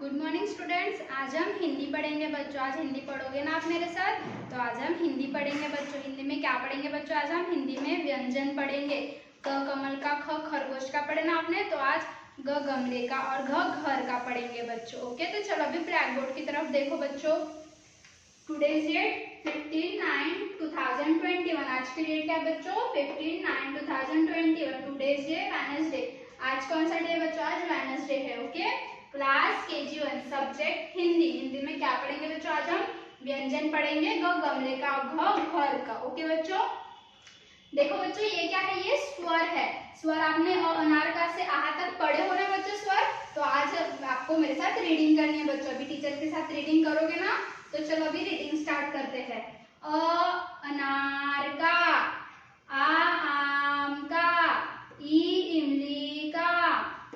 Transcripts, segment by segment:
Good morning students. आज हम हिंदी पढ़ेंगे बच्चों। आज हिंदी पढ़ोगे ना आप मेरे साथ? तो आज हम हिंदी पढ़ेंगे बच्चों। हिंदी में क्या पढ़ेंगे बच्चों? आज हम हिंदी में व्यंजन पढ़ेंगे। क कमल का, ख खरगोश का पढ़े ना आपने, तो आज ग गमले का और घ घर का पढ़ेंगे बच्चों। ओके, तो चलो अभी ब्लैक बोर्ड की तरफ देखो बच्चों। Today's date 15/9/2021। आज की डेट क्या है बच्चों? 15/9/2021। Today's day Wednesday. आज कौन सा डे बच्चों? आज वेडनेसडे है। Okay, class KG1, subject Hindi. Hindi में क्या पढ़ेंगे बच्चों? आज हम व्यंजन पढ़ेंगे, ग गमले का, घ घर का। ओके बच्चों, देखो बच्चों ये क्या है? ये स्वर है। स्वर आपने अनार का से आहा तक पढ़े हो ना बच्चों स्वर? तो आज आपको मेरे साथ रीडिंग करनी है बच्चों। अभी टीचर के साथ रीडिंग करोगे ना? तो चलो अभी रीडिंग स्टार्ट करते हैं। अनार का, आ आम का, ई इमली का,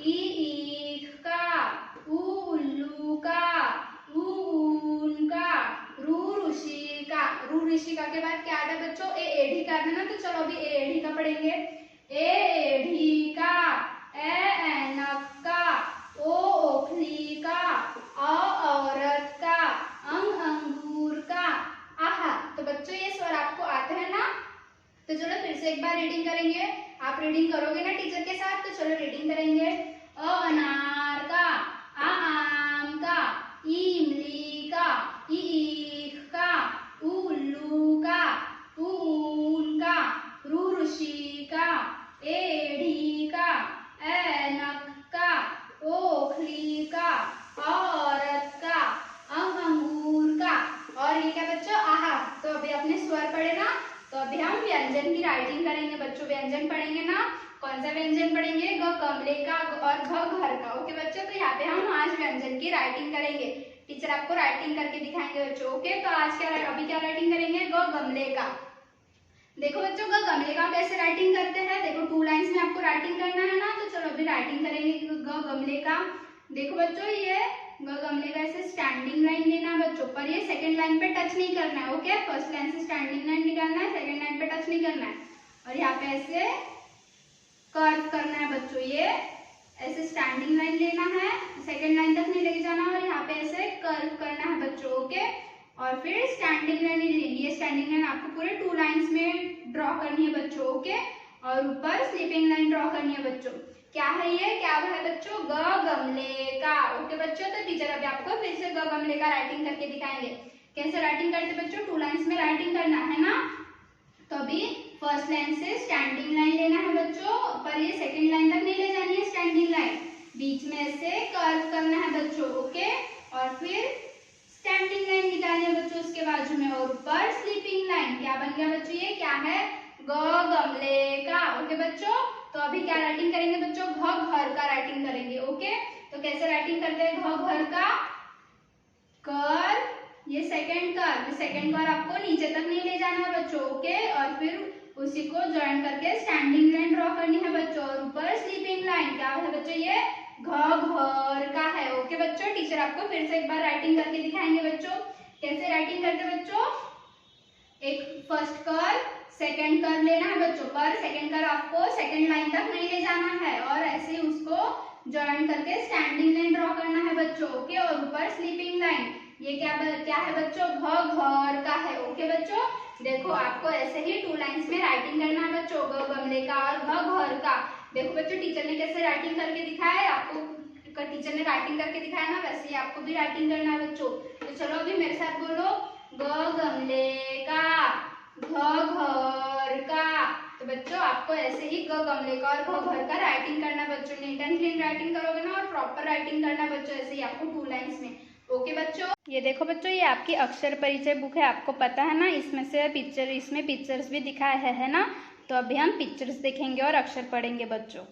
ई ईख का, ऊ उल्लू का, ऊ ऊन का, रू ऋषि का। रू ऋषि का के बाद क्या आता है बच्चों? ए एढ़ी का है ना, तो चलो अभी ए एढ़ी का पढ़ेंगे। ए एढ़ी का, ए ऐनक का, ओ ओखली का, औ औरत का, अंग अंगूर का, आहा। तो बच्चों ये स्वर आपको आते हैं ना? तो चलो फिर से एक बार रीडिंग करेंगे। आप रीडिंग करोगे ना टीचर के साथ? तो चलो रीडिंग करेंगे। अ अनार का, आ आम का, ई इमली का, ई ईख का, ऊ उल्लू का, ऊ ऊन का, रू ऋषि का, ए एढ़ी का, ए ऐनक का, ओ ओखली का, औ औरत का, अंग अंगूर का। और ये क्या बच्चों? आहा। तो अभी आपने स्वर पढ़े ना, तो अभी हम व्यंजन की राइटिंग करेंगे बच्चों। व्यंजन पढ़ेंगे ना? कौन सा व्यंजन पढ़ेंगे? ग कमले का और घ घर का। ओके बच्चों, तो यहाँ पे हम आज व्यंजन की राइटिंग करेंगे। टीचर आपको राइटिंग करके दिखाएंगे बच्चों। ओके, तो आज अभी क्या राइटिंग करेंगे? ग गमले का। देखो बच्चों ग गमले का कैसे राइटिंग करते हैं। देखो 2 लाइन्स में आपको राइटिंग करना है ना, तो चलो अभी राइटिंग करेंगे ग गमले का। देखो बच्चों ये ग गमले का ऐसे स्टैंडिंग लाइन लेना है बच्चों, पर ये सेकंड लाइन पे टच नहीं करना है। ओके, फर्स्ट लाइन से स्टैंडिंग लाइन निकालना है, सेकंड लाइन पे टच नहीं करना है। और यहाँ पे ऐसे कर्व करना है बच्चों। ये ऐसे स्टैंडिंग लाइन लेना है, सेकंड लाइन तक नहीं लेके जाना, और यहाँ पे ऐसे कर्व करना है बच्चों। ओके, और फिर स्टैंडिंग लाइन लेनी। ये स्टैंडिंग लाइन आपको पूरे 2 लाइन्स में ड्रॉ करनी है बच्चों। ओके, और ऊपर स्लीपिंग लाइन ड्रॉ करनी है बच्चों। क्या है ये? क्या है बच्चों? ग गमले का। ओके बच्चों, तो टीचर अभी आपको फिर से ग गमले का राइटिंग करके दिखाएंगे। कैसे राइटिंग करते बच्चों? 2 लाइन्स में राइटिंग करना है ना। तो अभी फर्स्ट लाइन से स्टैंडिंग लाइन लेना है बच्चों, पर ये सेकंड लाइन तक नहीं ले जानी है स्टैंडिंग लाइन। बीच में से कर्व करना है बच्चों। ओके, और फिर स्टैंडिंग लाइन निकालनी है बच्चों उसके बाजू में, और ऊपर स्लीपिंग लाइन। क्या बन गया बच्चों? ये क्या है? ग गमले का। ओके बच्चों, तो अभी क्या राइटिंग करेंगे बच्चों? घ घर का राइटिंग करेंगे। ओके, तो कैसे राइटिंग करते हैं घ घर का? कर, ये सेकंड कर आपको नीचे तक नहीं ले जाना है बच्चों। ओके, और फिर उसी को ज्वाइन करके स्टैंडिंग लाइन ड्रॉ करनी है बच्चों, और ऊपर स्लीपिंग लाइन। क्या है बच्चों? ये घ घर का है। ओके बच्चों, टीचर आपको फिर से एक बार राइटिंग करके दिखाएंगे बच्चों। कैसे राइटिंग करते बच्चों? एक फर्स्ट कर, सेकंड कर लेना है बच्चों, पर सेकंड कर आपको सेकंड लाइन तक नहीं ले जाना है, और ऐसे उसको ज्वाइन करके स्टैंडिंग लाइन ड्रॉ करना है बच्चों। ओके, और ऊपर स्लीपिंग लाइन। ये क्या है बच्चों? घ घर का है। ओके बच्चों, देखो आपको ऐसे ही 2 लाइन्स में राइटिंग करना है बच्चों, ग गमले का और घ घर का। देखो बच्चों टीचर ने कैसे राइटिंग करके दिखाया है आपको। टीचर ने राइटिंग करके दिखाया ना, वैसे ही आपको भी राइटिंग करना है बच्चों। तो चलो अभी मेरे साथ बोलो। ग गमले का, घ घर का। तो बच्चों आपको ऐसे ही ग गमले का और घ घर का राइटिंग करना बच्चों। नीट एंड क्लीन राइटिंग करोगे ना, और प्रॉपर राइटिंग करना बच्चों, ऐसे ही आपको 2 लाइन्स में। ओके बच्चों, ये देखो बच्चों ये आपकी अक्षर परिचय बुक है, आपको पता है ना। इसमें से पिक्चर, इसमें पिक्चर्स भी दिखाए है ना। तो अभी हम पिक्चर्स देखेंगे और अक्षर पढ़ेंगे बच्चों।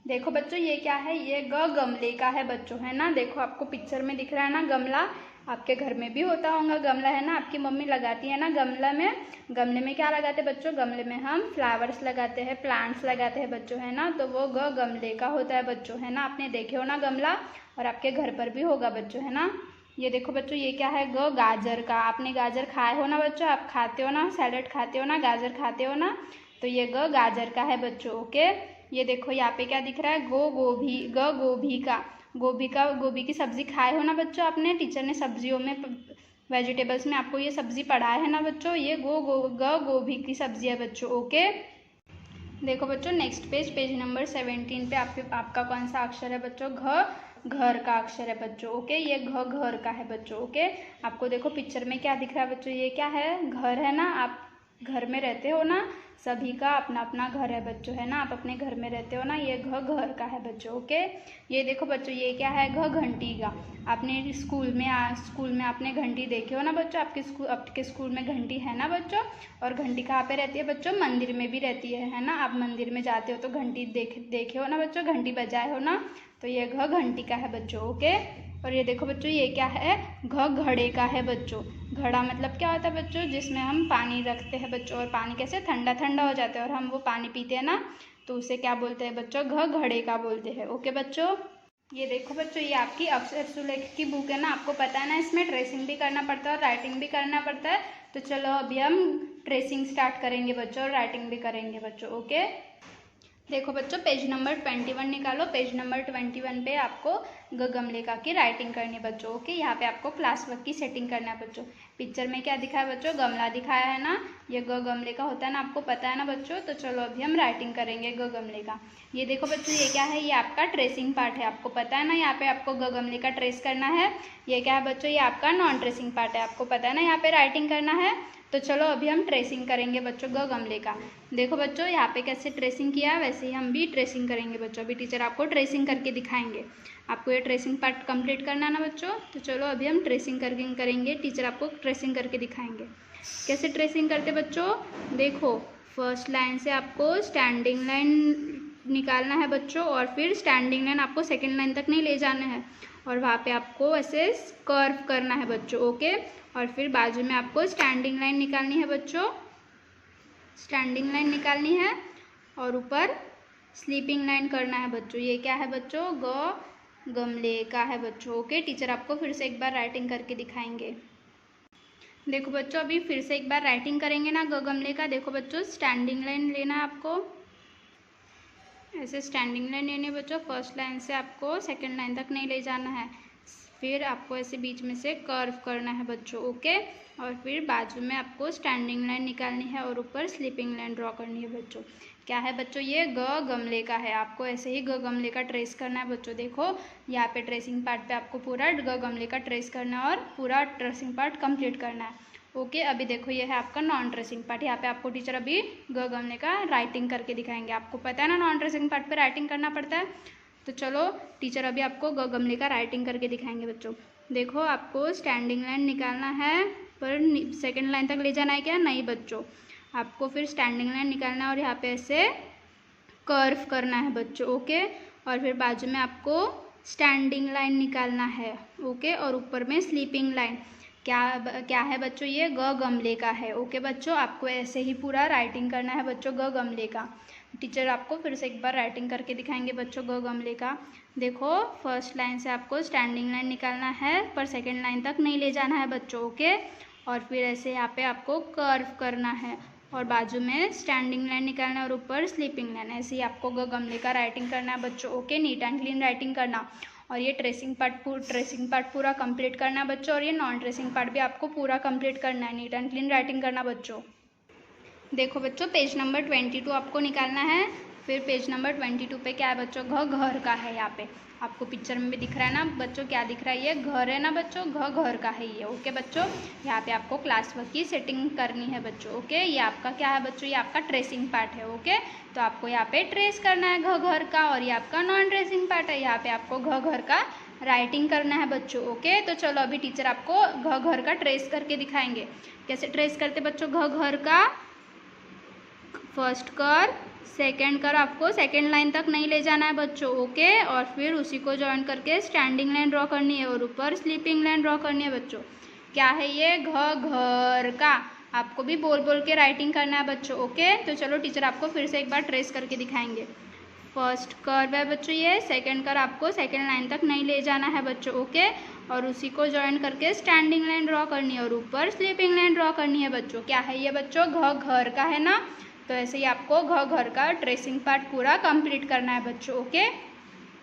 देखो बच्चों ये क्या है? ये ग गमले का है बच्चों, है ना। देखो आपको पिक्चर में दिख रहा है ना गमला। आपके घर में भी होता होगा गमला, है ना। आपकी मम्मी लगाती है ना गमला में। गमले में क्या लगाते हैं बच्चों? गमले में हम फ्लावर्स लगाते हैं, प्लांट्स लगाते हैं बच्चों, है ना। तो वो ग गमले का होता है बच्चों, है ना। आपने देखे हो ना गमला, और आपके घर पर भी होगा बच्चों, है ना। ये देखो बच्चों ये क्या है? ग गाजर का। आपने गाजर खाए हो ना बच्चों? आप खाते हो ना, सैलेड खाते हो ना, गाजर खाते हो ना। तो ये ग गाजर का है बच्चों। ओके, ये देखो यहाँ पे क्या दिख रहा है? ग गोभी का। गोभी की सब्जी खाए हो ना बच्चों आपने, टीचर ने सब्जियों में वेजिटेबल्स में आपको ये सब्जी पढ़ाया है ना बच्चों, ये गोभी की सब्जी है बच्चों। ओके, देखो बच्चों नेक्स्ट पेज नंबर 17 पे आपका कौन सा अक्षर है बच्चों, घर का अक्षर है बच्चों। ओके, ये घर का है बच्चों। ओके, आपको देखो पिक्चर में क्या दिख रहा है बच्चों, ये क्या है, घर है ना। आप घर में रहते हो ना, सभी का अपना अपना घर है बच्चों, है ना, आप अपने घर में रहते हो ना, ये घर का है बच्चों। ओके, ये देखो बच्चों ये क्या है, घंटी का। आपने स्कूल में आपने घंटी देखे हो ना बच्चों, आपके स्कूल में घंटी है ना बच्चों। और घंटी कहाँ पे रहती है बच्चों, मंदिर में भी रहती है ना। आप मंदिर में जाते हो तो घंटी देखे हो ना बच्चों, घंटी बजाए हो ना, तो ये घंटी का है बच्चों। ओके, और ये देखो बच्चों ये क्या है, घड़े का है बच्चों। घड़ा मतलब क्या होता है बच्चों, जिसमें हम पानी रखते हैं बच्चों, और पानी कैसे ठंडा ठंडा हो जाता है और हम वो पानी पीते हैं ना, तो उसे क्या बोलते हैं बच्चों, घड़े का बोलते हैं। ओके बच्चों, ये देखो बच्चों ये आपकी अक्षर सुलेख की बुक है ना, आपको पता है ना इसमें ट्रेसिंग भी करना पड़ता है और राइटिंग भी करना पड़ता है। तो चलो अभी हम ट्रेसिंग स्टार्ट करेंगे बच्चों और राइटिंग भी करेंगे बच्चों। ओके, देखो बच्चों पेज नंबर 21 निकालो। पेज नंबर 21 पे आपको गमलेका की राइटिंग करनी है बच्चों। ओके, यहाँ पे आपको क्लास वर्क की सेटिंग करना है बच्चों। पिक्चर में क्या दिखा है बच्चों, गमला दिखाया है ना, ये गमले का होता है ना, आपको पता है ना बच्चों। तो चलो अभी हम राइटिंग करेंगे गमले का। ये देखो बच्चों ये क्या है, ये आपका ट्रेसिंग पार्ट है, आपको पता है ना, यहाँ पे आपको गमले का ट्रेस करना है। ये क्या है बच्चों, ये आपका नॉन ट्रेसिंग पार्ट है, आपको पता है ना, यहाँ पे राइटिंग करना है। तो चलो अभी हम ट्रेसिंग करेंगे बच्चों गमले का। देखो बच्चों यहाँ पे कैसे ट्रेसिंग किया है, वैसे ही हम भी ट्रेसिंग करेंगे बच्चों। अभी टीचर आपको ट्रेसिंग करके दिखाएंगे। आपको ये ट्रेसिंग पार्ट कंप्लीट करना है ना बच्चों। तो चलो अभी हम ट्रेसिंग करके करेंगे, टीचर आपको ट्रेसिंग करके दिखाएंगे। कैसे ट्रेसिंग करते बच्चों, देखो फर्स्ट लाइन से आपको स्टैंडिंग लाइन निकालना है बच्चों, और फिर स्टैंडिंग लाइन आपको सेकेंड लाइन तक नहीं ले जाना है, और वहाँ पे आपको ऐसे कर्व करना है बच्चों। ओके, और फिर बाजू में आपको स्टैंडिंग लाइन निकालनी है बच्चों, स्टैंडिंग लाइन निकालनी है, और ऊपर स्लीपिंग लाइन करना है बच्चों। ये क्या है बच्चों, गमले का है बच्चों। ओके, टीचर आपको फिर से एक बार राइटिंग करके दिखाएंगे। देखो बच्चों अभी फिर से एक बार राइटिंग करेंगे ना गमले का। देखो बच्चों स्टैंडिंग लाइन लेना है आपको, ऐसे स्टैंडिंग लाइन लेनी है बच्चों। फर्स्ट लाइन से आपको सेकंड लाइन तक नहीं ले जाना है, फिर आपको ऐसे बीच में से कर्व करना है बच्चों। ओके, और फिर बाजू में आपको स्टैंडिंग लाइन निकालनी है और ऊपर स्लीपिंग लाइन ड्रॉ करनी है बच्चों। क्या है बच्चों, ये गमले का है, आपको ऐसे ही गमले का ट्रेस करना है बच्चों। देखो यहाँ पे ट्रेसिंग पार्ट पे आपको पूरा गमले का ट्रेस करना है और पूरा ट्रेसिंग पार्ट कंप्लीट करना है। ओके, अभी देखो ये है आपका नॉन ट्रेसिंग पार्ट। यहाँ पे आपको टीचर अभी गमले का राइटिंग करके दिखाएंगे। आपको पता है ना नॉन ट्रेसिंग पार्ट पे राइटिंग करना पड़ता है। तो चलो टीचर अभी आपको गमले का राइटिंग करके दिखाएंगे बच्चों। देखो आपको स्टैंडिंग लाइन निकालना है, पर सेकंड लाइन तक ले जाना है क्या, नहीं बच्चों, आपको फिर स्टैंडिंग लाइन निकालना है और यहाँ पे ऐसे कर्व करना है बच्चों। ओके, और फिर बाजू में आपको स्टैंडिंग लाइन निकालना है। ओके, और ऊपर में स्लीपिंग लाइन। क्या है बच्चों, ये गमले का है। ओके बच्चों, आपको ऐसे ही पूरा राइटिंग करना है बच्चों गमले का। टीचर आपको फिर से एक बार राइटिंग करके दिखाएंगे बच्चों गमले का। देखो फर्स्ट लाइन से आपको स्टैंडिंग लाइन निकालना है, पर सेकंड लाइन तक नहीं ले जाना है बच्चों। ओके, और फिर ऐसे यहाँ पे आपको कर्व करना है और बाजू में स्टैंडिंग लाइन निकालना है और ऊपर स्लीपिंग लाइन। ऐसे ही आपको गमले का राइटिंग करना है बच्चों। Okay, neat and clean writing करना, और ये ट्रेसिंग पार्ट पूरा कंप्लीट करना है बच्चों, और ये नॉन ट्रेसिंग पार्ट भी आपको पूरा कंप्लीट करना है, नीट एंड क्लीन राइटिंग करना बच्चों। देखो बच्चों पेज नंबर 22 आपको निकालना है। फिर पेज नंबर 22 पे क्या है बच्चों, घर का है। यहाँ पे आपको पिक्चर में भी दिख रहा है ना बच्चों, क्या दिख रहा है, ये घर है ना बच्चों, घर का है ये। ओके बच्चों, यहाँ पे आपको क्लास वर्क की सेटिंग करनी है बच्चों। ओके, ये आपका क्या है बच्चों, ये आपका ट्रेसिंग पार्ट है। ओके, तो आपको यहाँ पे ट्रेस करना है घर का, और ये आपका नॉन ट्रेसिंग पार्ट है, यहाँ पे आपको घर का राइटिंग करना है बच्चों। ओके, तो चलो अभी टीचर आपको घर का ट्रेस करके दिखाएंगे। कैसे ट्रेस करते बच्चों घर का, फर्स्ट कर सेकेंड कर आपको सेकेंड लाइन तक नहीं ले जाना है बच्चों। ओके, और फिर उसी को ज्वाइन करके स्टैंडिंग लाइन ड्रॉ करनी है और ऊपर स्लीपिंग लाइन ड्रॉ करनी है बच्चों। क्या है ये, घर का। आपको भी बोल बोल के राइटिंग करना है बच्चों। ओके, तो चलो टीचर आपको फिर से एक बार ट्रेस करके दिखाएंगे। फर्स्ट कर्व है बच्चों ये, सेकेंड कर आपको सेकेंड लाइन तक नहीं ले जाना है बच्चों। ओके, और उसी को ज्वाइन करके स्टैंडिंग लाइन ड्रॉ करनी है और ऊपर स्लीपिंग लाइन ड्रॉ करनी है बच्चों। क्या है ये बच्चों, घर का है ना, तो ऐसे ही आपको घर का ट्रेसिंग पार्ट पूरा कंप्लीट करना है बच्चों। ओके,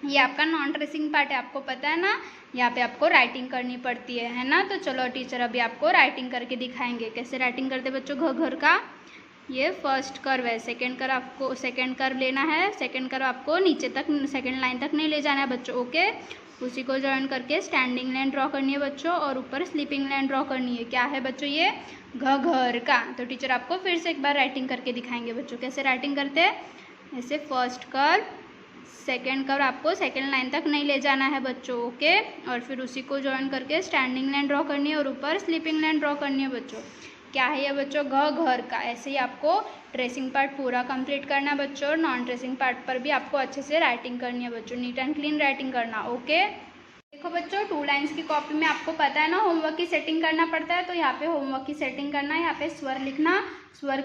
ये आपका नॉन ट्रेसिंग पार्ट है, आपको पता है ना, यहाँ पे आपको राइटिंग करनी पड़ती है ना। तो चलो टीचर अभी आपको राइटिंग करके दिखाएंगे। कैसे राइटिंग करते बच्चों, घ घर का ये फर्स्ट कर्व है, सेकंड कर्व आपको सेकंड कर्व लेना है, सेकंड कर्व आपको नीचे तक सेकंड लाइन तक नहीं ले जाना है बच्चों, ओके। उसी को ज्वाइन करके स्टैंडिंग लाइन ड्रॉ करनी है बच्चों, और ऊपर स्लीपिंग लाइन ड्रॉ करनी है। क्या है बच्चों ये, घ घर का। तो टीचर आपको फिर से एक बार राइटिंग करके दिखाएंगे बच्चों। कैसे राइटिंग करते हैं, ऐसे फर्स्ट कर्व, सेकेंड कर्व आपको सेकेंड लाइन तक नहीं ले जाना है बच्चों, ओके। और फिर उसी को ज्वाइन करके स्टैंडिंग लाइन ड्रॉ करनी है और ऊपर स्लीपिंग लाइन ड्रॉ करनी है बच्चों। क्या है ये बच्चों, घ घर का। ऐसे ही आपको ट्रेसिंग पार्ट पूरा कंप्लीट करना है बच्चों, और नॉन ट्रेसिंग पार्ट पर भी आपको अच्छे से राइटिंग करनी है बच्चों, नीट एंड क्लीन राइटिंग करना, ओके। देखो बच्चों, 2 लाइन्स की कॉपी में आपको पता है ना होमवर्क की सेटिंग करना पड़ता है। तो यहाँ पे होमवर्क की सेटिंग करना है, यहाँ पे स्वर लिखना। स्वर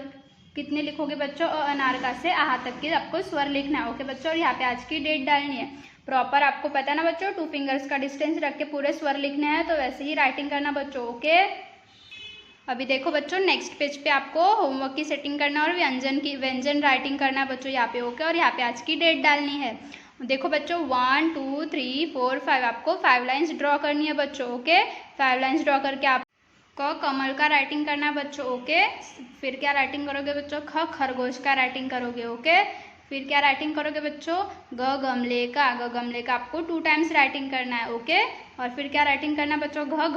कितने लिखोगे बच्चों, अनारका से आहा तक के आपको स्वर लिखना है, ओके बच्चों। और यहाँ पे आज की डेट डालनी है प्रॉपर, आपको पता है ना बच्चों, 2 फिंगर्स का डिस्टेंस रख के पूरे स्वर लिखने हैं। तो वैसे ही राइटिंग करना बच्चों, ओके। अभी देखो बच्चों, नेक्स्ट पेज पे आपको होमवर्क की सेटिंग करना और व्यंजन राइटिंग करना है बच्चों यहाँ पे, ओके। और यहाँ पे आज की डेट डालनी है। देखो बच्चों, 1 2 3 4 5 आपको 5 लाइन्स ड्रॉ करनी है बच्चों, ओके। 5 लाइन्स ड्रॉ करके आपको कमल का राइटिंग करना है बच्चों, ओके। फिर क्या राइटिंग करोगे बच्चों, खरगोश का राइटिंग करोगे, ओके। फिर क्या राइटिंग करोगे बच्चों, ग गमले का आपको 2 टाइम्स राइटिंग करना है, ओके। और फिर क्या राइटिंग करना है बच्चों, घ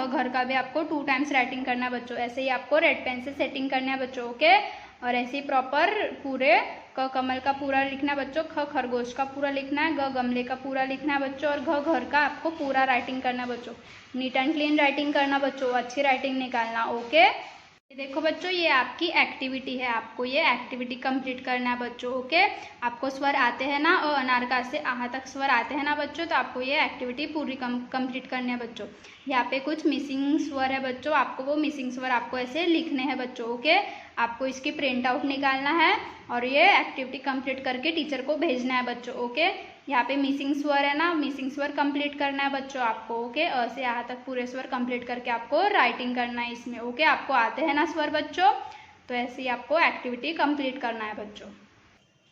घर का भी आपको 2 टाइम्स राइटिंग करना है बच्चों। ऐसे ही आपको रेड पेन से सेटिंग करना है बच्चों, ओके। और ऐसे ही प्रॉपर पूरे क कमल का पूरा लिखना है बच्चों, ख खरगोश का पूरा लिखना है, ग गमले का पूरा लिखना है बच्चों, और घ घर का आपको पूरा राइटिंग करना बच्चों। नीट एंड क्लीन राइटिंग करना बच्चों, अच्छी राइटिंग निकालना, ओके। देखो बच्चों, ये आपकी एक्टिविटी है, आपको ये एक्टिविटी कंप्लीट करना है बच्चों, ओके। आपको स्वर आते हैं ना, और अनारका से आहा तक स्वर आते हैं ना बच्चों, तो आपको ये एक्टिविटी पूरी कंप्लीट करनी है बच्चों। यहाँ पे कुछ मिसिंग स्वर है बच्चों, आपको वो मिसिंग स्वर आपको ऐसे लिखने हैं बच्चों, ओके। आपको इसकी प्रिंट आउट निकालना है और ये एक्टिविटी कंप्लीट करके टीचर को भेजना है बच्चों, ओके। यहाँ पे मिसिंग स्वर है ना, मिसिंग स्वर कंप्लीट करना है बच्चों आपको, ओके। अ से यहाँ तक पूरे स्वर कंप्लीट करके आपको राइटिंग करना है इसमें, ओके। आपको आते हैं ना स्वर बच्चों, तो ऐसे ही आपको एक्टिविटी कंप्लीट करना है बच्चों।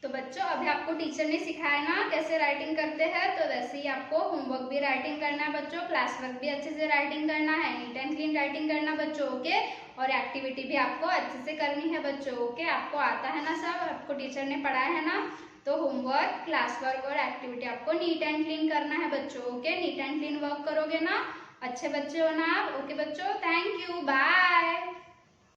तो बच्चों, अभी आपको टीचर ने सिखाया ना कैसे राइटिंग करते हैं, तो वैसे ही आपको होमवर्क भी राइटिंग करना है बच्चों, क्लास वर्क भी अच्छे से राइटिंग करना है, नीट एंड क्लीन राइटिंग करना बच्चों, ओके। और एक्टिविटी भी आपको अच्छे से करनी है बच्चों, ओके। आपको आता है ना सब, आपको टीचर ने पढ़ाया है ना। तो होमवर्क, क्लास वर्क और एक्टिविटी आपको नीट एंड क्लीन करना है बच्चों, okay. Neat and clean work करोगे ना, अच्छे बच्चे हो ना आप, ओके बच्चों। Thank you, bye.